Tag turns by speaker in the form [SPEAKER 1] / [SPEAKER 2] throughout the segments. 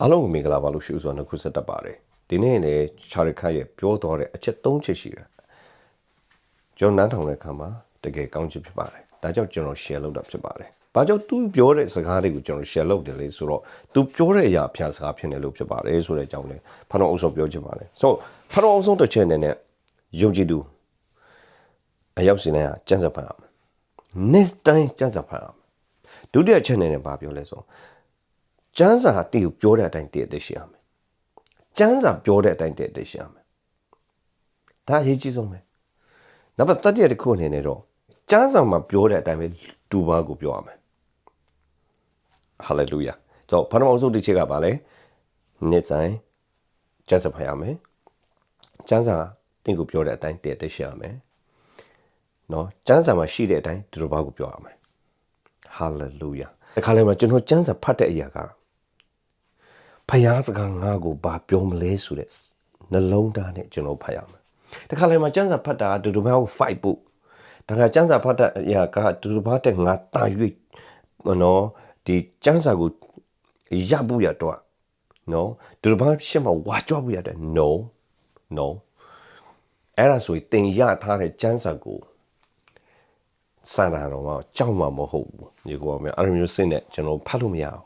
[SPEAKER 1] အားလုံးကိုမင်္ဂလာပါလို့ရှိဥစွာနှုတ်ခွန်းဆက်တတ်ပါတယ်ဒီနေ့လည်းချာရခရဲ့ပြောတော်တဲ့အချက်၃ချက်ရှိတယ်ကျွန်တော်နားထောင်တဲ့အခါမှာတကယ်ကောင်းချစ်ဖြစ်ပါတယ်ဒါကြောင့်ကျွန်တော် share လုပ်တာဖြစ်ပါတယ်ဘာကြောင့်သူပြောတဲ့စကားတွေကိုကျွန်တော် share လုပ်တယ်လေဆိုတော့သူပြောတဲ့အရာအဖြာစကားဖြစ်နေလို့ဖြစ်ပါတယ်ဆိုတဲ့အကြောင်းလေးဖတော်အောင်ဆုံးပြောချင်ပါတယ်ဆိုဖတော်အောင်ဆုံးတစ်ချက်နဲ့ယုံကြည်သူအရောက်စီနေကျန်းစာဖတ်အောင် next time ကျန်းစာဖတ်အောင်ဒုတိယချက်နဲ့ဘာပြောလဲဆိုကျန်းစာတီကိုပြောတဲ့အတိုင်းတည့်တည့်ရှိရမယ်။ကျန်းစာပြောတဲ့အတိုင်းတည့်တည့်ရှိရမယ်။ဒါအရေးကြီးဆုံးပဲ။နောက်တစ်တစ်ခုအနေနဲ့တော့ကျန်းစာမှာပြောတဲ့အတိုင်းပဲတူပါကိုပြောရမယ်။ Hallelujah ။တော့ဘာလို့အောင်ဆုံးဒီချက်ကပါလဲ။နေ့တိုင်းကျန်းစာဖတ်ရမယ်။ကျန်းစာတင်းကိုပြောတဲ့အတိုင်းတည့်တည့်ရှိရမယ်။နော်ကျန်းစာမှာရှိတဲ့အတိုင်းတူပါကိုပြောရမယ်။ Hallelujah ။အခါလေးမှာကျွန်တော်ကျန်းစာဖတ်တဲ့အရာကဖယားစကားငါကိုဘာပြောမလဲဆိုတဲ့နှလုံးသားနဲ့ကျွန်တော်ဖတ်ရမယ်။တခါလေမှာကျန်းစာဖတ်တာဒူဒူဘာကို fight ဖို့ဒါကကျန်းစာဖတ်တဲ့အရာကဒူဒူဘာတဲ့ငါတာ၍နော်ဒီကျန်းစာကိုရဖို့ရတော့နော်ဒူဒူဘာရှင်းမှာဝါကြွဖို့ရတယ် no အဲ့ဒါဆိုရင်တင်ရထားတဲ့ကျန်းစာကိုစာတာတော့ကြောက်မှာမဟုတ်ဘူးဒီကောအဲ့လိုမျိုးစိတ်နဲ့ကျွန်တော်ဖတ်လို့မရအောင်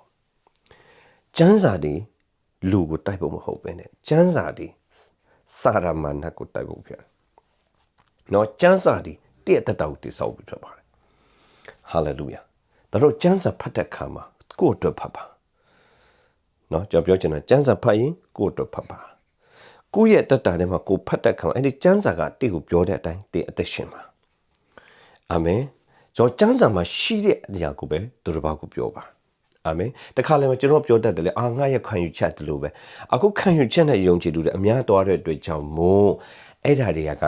[SPEAKER 1] ကျန်းစာဒီလူကိုတိုက်ဖို့မဟုတ်ပဲနဲ့ကျန်းစာဒီစာရမဏကိုတိုက်ဖို့ဖြစ်။နော်ကျန်းစာဒီတည့်တတောက်တိဆောက်ပြီးဖြစ်ပါတယ်။ Hallelujah ။ဒါတော့ကျန်းစာဖတ်တဲ့အခါမှာကိုယ့်အတွက်ဖတ်ပါ။နော်ကျွန်တော်ပြောချင်တာကျန်းစာဖတ်ရင်ကိုယ့်အတွက်ဖတ်ပါ။ကိုယ့်ရဲ့တက်တာထဲမှာကိုဖတ်တဲ့အခါအဲ့ဒီကျန်းစာကတည့်ကိုပြောတဲ့အတိုင်းတည့်အသက်ရှင်ပါ။အာမင်။ကျွန်တော်ကျန်းစာမှာရှိတဲ့အရာကိုပဲသူတစ်ပါးကိုပြောပါအာမင်တခါလည်းကျွန်တော်ပြောတတ်တယ်လေငါရဲ့ခံယူချက်တလို့ပဲအခုခံယူချက်နဲ့ယုံကြည်သူတွေအများတော်တဲ့အတွက်ကြောင့်မို့အဲ့ဓာတွေက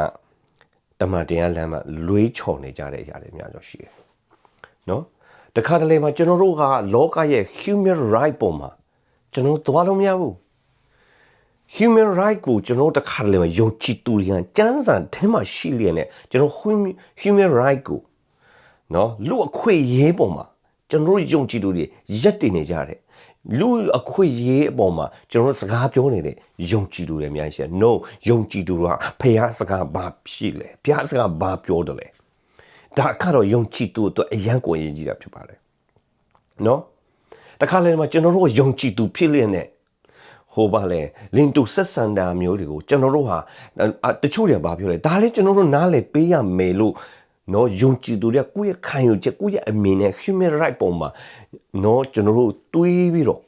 [SPEAKER 1] တမန်တရားလမ်းမှာလွေးချော်နေကြတဲ့အရာတွေအများကြီးရှိတယ်နော်တခါတလေမှာကျွန်တော်တို့ကလောကရဲ့ human right ပုံမှာကျွန်တော်သွားလို့မရဘူး human right ကိုကျွန်တော်တခါတလေမှာယုံကြည်သူတွေကစံစာထဲမှာရှိလျက်နဲ့ကျွန်တော် human right ကိုနော်လူအခွင့်အရေးပုံမှာကျွန်တော်ယုံကြည်သူတွေရက်တည်နေကြတယ်လူအခွင့်အရေးအပေါ်မှာကျွန်တော်စကားပြောနေတဲ့ယုံကြည်သူတွေအများကြီးရှိတယ် no ယုံကြည်သူကဖျားစကားဘာရှိလဲဖျားစကားဘာပြောတယ်လဲဒါကတော့ယုံကြည်သူအတွက်အရန်ကိုအရေးကြီးတာဖြစ်ပါတယ်နော်တခါလေမှာကျွန်တော်တို့ယုံကြည်သူဖြစ်လျက်နဲ့ဟိုပါလေလင်တူဆက်ဆံတာမျိုးတွေကိုကျွန်တော်တို့ဟာတချို့တွေဘာပြောလဲဒါလည်းကျွန်တော်တို့နားလေပေးရမယ်လို့နော်ယုံကြည်သူတွေကိုယ့်ရဲ့ခံယူချက်ကိုယ့်ရဲ့အမြင်နဲ့ human right ပုံမှာနော်ကျွန်တော်တို့တွေးပြီးတော့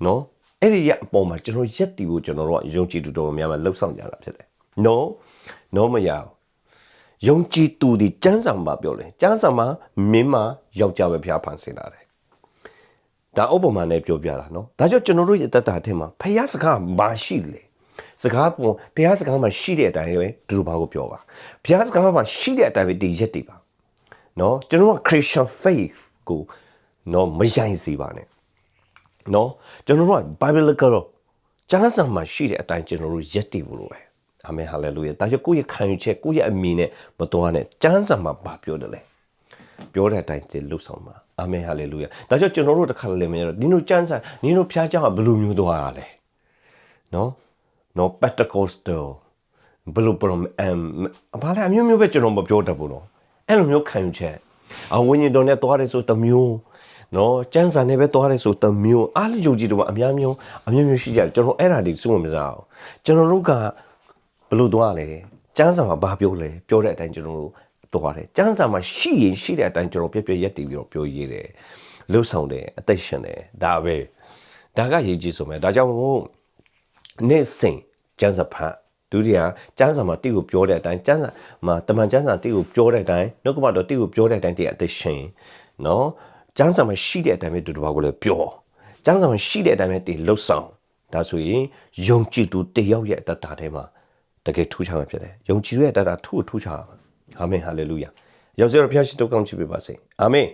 [SPEAKER 1] နော်အဲ့ဒီရအပေါ်မှာကျွန်တော်ရက်တီဖို့ကျွန်တော်တို့ယုံကြည်သူတော်များများလှုပ်ဆောင်ကြတာဖြစ်တယ်နော်မရယုံကြည်သူဒီကျမ်းစာမှာပြောတယ်ကျမ်းစာမှာမင်းမယောက်ျားပဲဖျားဖန်ဆင်လာတယ်ဒါဥပမာနဲ့ပြောပြတာနော်ဒါကြောင့်ကျွန်တော်တို့ရဲ့တတ်တာအထက်မှာဖျားစကားမရှိလေစကားပုံဘုရားစကားမှာရှိတဲ့အတိုင်းပဲသူတို့ဘာကိုပြောပါဘုရားစကားမှာရှိတဲ့အတိုင်းပဲဒီရက်တည်ပါနော်ကျွန်တော်က Christian faith ကိုနော်မယိုင်စီပါနဲ့နော်ကျွန်တော်တို့က biblical ကျမ်းစာမှာရှိတဲ့အတိုင်းကျွန်တော်တို့ရက်တည်ဖို့လိုပဲအာမင် hallelujah ဒါကြောင့်ကိုယ့်ရဲ့ခံယူချက်ကိုယ့်ရဲ့အမြင်နဲ့မတော်နဲ့ကျမ်းစာမှာဘာပြောတယ်လဲပြောတဲ့အတိုင်းတည်လို့ဆောင်ပါအာမင် hallelujah ဒါကြောင့်ကျွန်တော်တို့တစ်ခါလည်းမရတော့ဒီလိုကျမ်းစာဒီလိုဖျားကြောင်းကဘယ်လိုမျိုးသွားရလဲနော်Pentecostal ဘလို့ဘာလဲအမျိုးမျိုးပဲကျွန်တော်မပြောတတ်ဘူးနော်အဲ့လိုမျိုးခံယူချက်ဝိညာဉ်တော်နဲ့သွားတယ်ဆိုတမျိုးနော်ကျမ်းစာနဲ့ပဲသွားတယ်ဆိုတမျိုးအားလုံးယုံကြည်တယ်ကအများမျိုးရှိကြတယ်ကျွန်တော်အဲ့ဒါတွေစုံမစားအောင်ကျွန်တော်တို့ကဘလို့သွားလဲကျမ်းစာမှာဘာပြောလဲပြောတဲ့အတိုင်းကျွန်တော်တို့သွားတယ်ကျမ်းစာမှာရှိရင်ရှိတဲ့အတိုင်းကျွန်တော်ပြရက်တည်ပြီးတော့ပြောရေးတယ်လှုပ်ဆောင်တယ်အသက်ရှင်တယ်ဒါပဲဒါကရေးကြည့်ဆိုမယ်ဒါကြောင့်မို့နေ့စဉ်ကျန်းစာဖတ်ဒုတိယကျန်းစာမှာတိကိုပြောတဲ့အတိုင်းကျန်းစာမှာတမန်ကျန်းစာတိကိုပြောတဲ့အတိုင်းနှုတ်ကပတော်တိကိုပြောတဲ့အတိုင်းတည်းအသက်ရှင်နော်ကျန်းစာမှာရှိတဲ့အတိုင်းပဲဒုတဘာကိုလည်းပြောကျန်းစာမှာရှိတဲ့အတိုင်းပဲတည်လှုပ်ဆောင်ဒါဆိုရင်ယုံကြည်သူတယောက်ရဲ့အတ္တထဲမှာတကယ်ထူးခြားမှာဖြစ်တယ်ယုံကြည်ရဲ့အတ္တထူးခြားအာမင်ဟာလေလုယာရောက်စေရဖျားရှိတောင်းချပေးပါစေအာမင်